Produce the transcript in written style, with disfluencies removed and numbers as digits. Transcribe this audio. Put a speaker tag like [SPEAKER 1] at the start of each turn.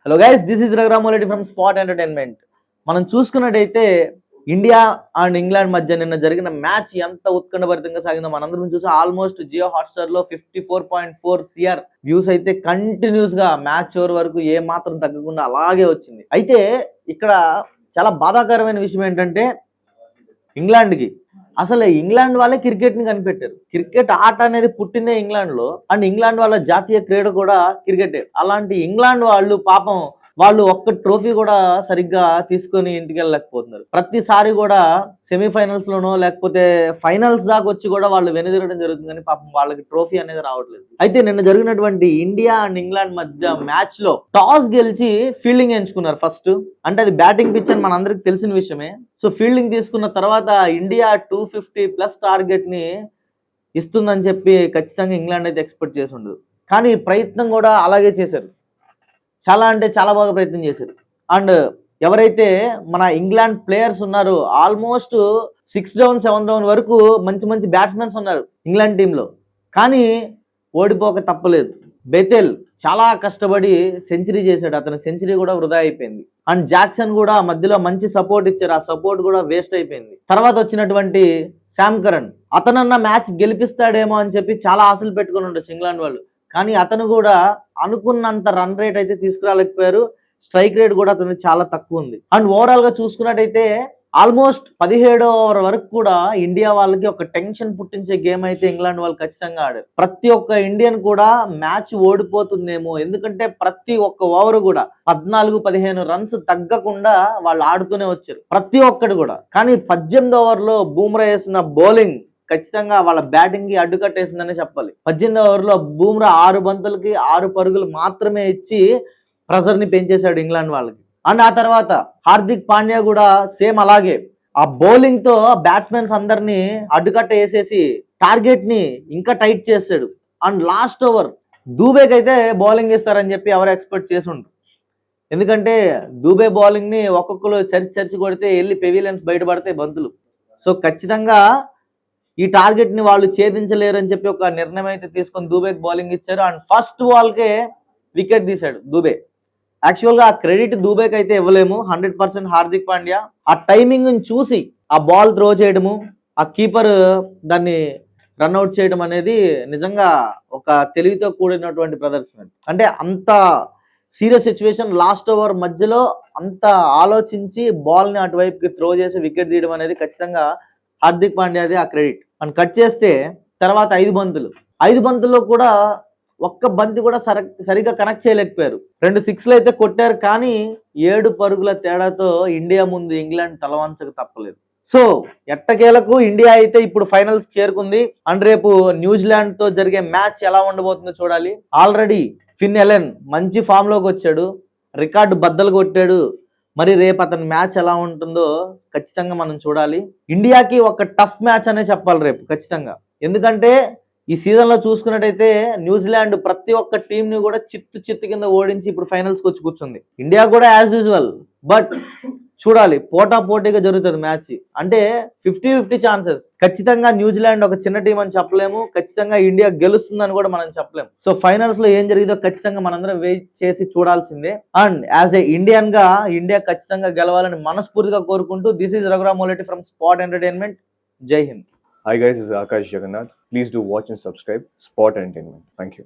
[SPEAKER 1] Hello guys, this is Raghuramoreddy from spot entertainment. మనం చూసుకున్నట్టయితే India and England మధ్య నిన్న జరిగిన మ్యాచ్ ఎంత ఉత్కంఠభరితంగా సాగిందో మనందరం చూసి ఆల్మోస్ట్ జియో హాట్స్టార్ లో 54.4 CR వ్యూస్ అయితే కంటిన్యూస్ గా మ్యాచ్ చివరి వరకు ఏ మాత్రం తగ్గకుండా అలాగే వచ్చింది. అయితే ఇక్కడ చాలా బాధాకరమైన విషయం ఏంటంటే ఇంగ్లాండ్కి అసలు ఇంగ్లాండ్ వాళ్ళే క్రికెట్ ని కనిపెట్టారు. క్రికెట్ ఆట అనేది పుట్టిందే ఇంగ్లాండ్ లో, అండ్ ఇంగ్లాండ్ వాళ్ళ జాతీయ క్రీడ కూడా క్రికెటే. అలాంటి ఇంగ్లాండ్ వాళ్ళు పాపం వాళ్ళు ఒక్క ట్రోఫీ కూడా సరిగ్గా తీసుకొని ఇంటికి వెళ్ళలేకపోతున్నారు. ప్రతిసారి కూడా సెమీఫైనల్స్ లోనో లేకపోతే ఫైనల్స్ దాకా వచ్చి కూడా వాళ్ళు వెనుదిరగడం జరుగుతుంది, కానీ పాపం వాళ్ళకి ట్రోఫీ అనేది రావట్లేదు. అయితే నిన్న జరిగినటువంటి ఇండియా అండ్ ఇంగ్లాండ్ మధ్య మ్యాచ్ లో టాస్ గెలిచి ఫీల్డింగ్ ఎంచుకున్నారు ఫస్ట్. అంటే అది బ్యాటింగ్ పిచ్ అని మనందరికి తెలిసిన విషయమే. సో ఫీల్డింగ్ తీసుకున్న తర్వాత ఇండియా 250+ టార్గెట్ ని ఇస్తుందని చెప్పి ఖచ్చితంగా ఇంగ్లాండ్ అయితే ఎక్స్పెక్ట్ చేసి ఉండదు, కానీ ప్రయత్నం కూడా అలాగే చేశారు. చాలా అంటే చాలా బాగా ప్రయత్నం చేశారు. అండ్ ఎవరైతే మన ఇంగ్లాండ్ ప్లేయర్స్ ఉన్నారో ఆల్మోస్ట్ 6 డౌన్ 7 డౌన్ వరకు మంచి మంచి బ్యాట్స్మెన్స్ ఉన్నారు ఇంగ్లాండ్ టీంలో, కానీ ఓడిపోక తప్పలేదు. బెతెల్ చాలా కష్టపడి సెంచరీ చేశాడు, అతని సెంచరీ కూడా వృధా అయిపోయింది. అండ్ జాక్సన్ కూడా మధ్యలో మంచి సపోర్ట్ ఇచ్చారు, ఆ సపోర్ట్ కూడా వేస్ట్ అయిపోయింది. తర్వాత వచ్చినటువంటి శామ్ కరణ్, అతనన్న మ్యాచ్ గెలిపిస్తాడేమో అని చెప్పి చాలా ఆశలు పెట్టుకుని ఉండొచ్చు ఇంగ్లాండ్ వాళ్ళు, కానీ అతను కూడా అనుకున్నంత రన్ రేట్ అయితే తీసుకురాలేకపోయారు. స్ట్రైక్ రేట్ కూడా అతనికి చాలా తక్కువ ఉంది. అండ్ ఓవరాల్ గా చూసుకున్నట్టయితే ఆల్మోస్ట్ 17వ ఓవర్ వరకు కూడా ఇండియా వాళ్ళకి ఒక టెన్షన్ పుట్టించే గేమ్ అయితే ఇంగ్లాండ్ వాళ్ళు ఖచ్చితంగా ఆడారు. ప్రతి ఒక్క ఇండియన్ కూడా మ్యాచ్ ఓడిపోతుందేమో, ఎందుకంటే ప్రతి ఒక్క ఓవర్ కూడా 14-15 రన్స్ తగ్గకుండా వాళ్ళు ఆడుతూనే వచ్చారు ప్రతి ఒక్కటి కూడా. కానీ 18వ ఓవర్లో బూమ్రా వేసిన బౌలింగ్ ఖచ్చితంగా వాళ్ళ బ్యాటింగ్ కి అడ్డుకట్టేసిందనే చెప్పాలి. 18వ ఓవర్లో బూమ్రా 6 బంతులకి 6 పరుగులు మాత్రమే ఇచ్చి ప్రెజర్ ని పెంచేశాడు ఇంగ్లాండ్ వాళ్ళకి. అండ్ ఆ తర్వాత హార్దిక్ పాండ్యా కూడా సేమ్ అలాగే ఆ బౌలింగ్ తో బ్యాట్స్మెన్స్ అందరినీ అడ్డుకట్ట వేసేసి టార్గెట్ ని ఇంకా టైట్ చేశాడు. అండ్ లాస్ట్ ఓవర్ దూబేకి అయితే బౌలింగ్ ఇస్తారని చెప్పి ఎవరు ఎక్స్పెక్ట్ చేసి ఉండరు, ఎందుకంటే దూబే బౌలింగ్ ని ఒక్కొక్కరు చరిచి కొడితే వెళ్ళి పెవిలియన్స్ బయటపడితే బంతులు. సో ఖచ్చితంగా ఈ టార్గెట్ ని వాళ్ళు ఛేదించలేరు అని చెప్పి ఒక నిర్ణయం అయితే తీసుకొని దూబేకి బౌలింగ్ ఇచ్చారు. And first ball K wicket తీశాడు దూబే. యాక్చువల్ గా ఆ క్రెడిట్ దూబేకి అయితే ఇవ్వలేము, 100% హార్దిక్ పాండ్యా ఆ టైమింగ్ చూసి ఆ బాల్ త్రో చేయడము, ఆ కీపర్ దాన్ని రన్అట్ చేయడం అనేది నిజంగా ఒక తెలివితో కూడినటువంటి ప్రదర్శన. అంటే అంత సీరియస్ సిచ్యువేషన్, లాస్ట్ ఓవర్ మధ్యలో అంత ఆలోచించి బాల్ ని అటువైపుకి త్రో చేసి వికెట్ తీయడం అనేది ఖచ్చితంగా హార్దిక్ పాండ్యాది ఆ క్రెడిట్. మనం కట్ చేస్తే తర్వాత 5 బంతుల్లో కూడా ఒక్క బంతి కూడా సరిగా కనెక్ట్ చేయలేకపోయారు. 2 సిక్స్లు అయితే కొట్టారు, కానీ 7 పరుగుల తేడాతో ఇండియా ముందు ఇంగ్లాండ్ తలవంచక తప్పలేదు. సో ఎట్టకేలకు ఇండియా అయితే ఇప్పుడు ఫైనల్స్ చేరుకుంది. అండ్ రేపు న్యూజిలాండ్ తో జరిగే మ్యాచ్ ఎలా ఉండబోతుందో చూడాలి. ఆల్రెడీ ఫిన్ ఎలెన్ మంచి ఫామ్ లోకి వచ్చాడు, రికార్డు బద్దలు కొట్టాడు. మరి రేపు అతని మ్యాచ్ ఎలా ఉంటుందో ఖచ్చితంగా మనం చూడాలి. ఇండియాకి ఒక టఫ్ మ్యాచ్ అనే చెప్పాలి రేపు ఖచ్చితంగా, ఎందుకంటే ఈ సీజన్ లో చూసుకున్నట్టయితే న్యూజిలాండ్ ప్రతి ఒక్క టీం ని కూడా చిత్తు కింద ఓడించి ఇప్పుడు ఫైనల్స్ కి వచ్చి కూర్చుంది. ఇండియా కూడా యాజ్ యూజువల్, బట్ చూడాలి పోటాపోటీగా జరుగుతుంది మ్యాచ్. అంటే 50-50 ఛాన్సెస్. ఖచ్చితంగా న్యూజిలాండ్ ఒక చిన్న టీం అని చెప్పలేము, ఖచ్చితంగా ఇండియా గెలుస్తుందని కూడా మనం చెప్పలేము. సో ఫైనల్స్ లో ఏం జరిగిందో ఖచ్చితంగా మనందరం వెయిట్ చేసి చూడాల్సిందే. అండ్ యాజ్ ఏ ఇండియన్ గా ఇండియా ఖచ్చితంగా గెలవాలని మనస్ఫూర్తిగా కోరుకుంటూ, this is Raghuramoreddy from spot entertainment. Jai Hind.
[SPEAKER 2] Hi guys, this is Akash Jagannath. Please do watch and subscribe Spot Entertainment. Thank you.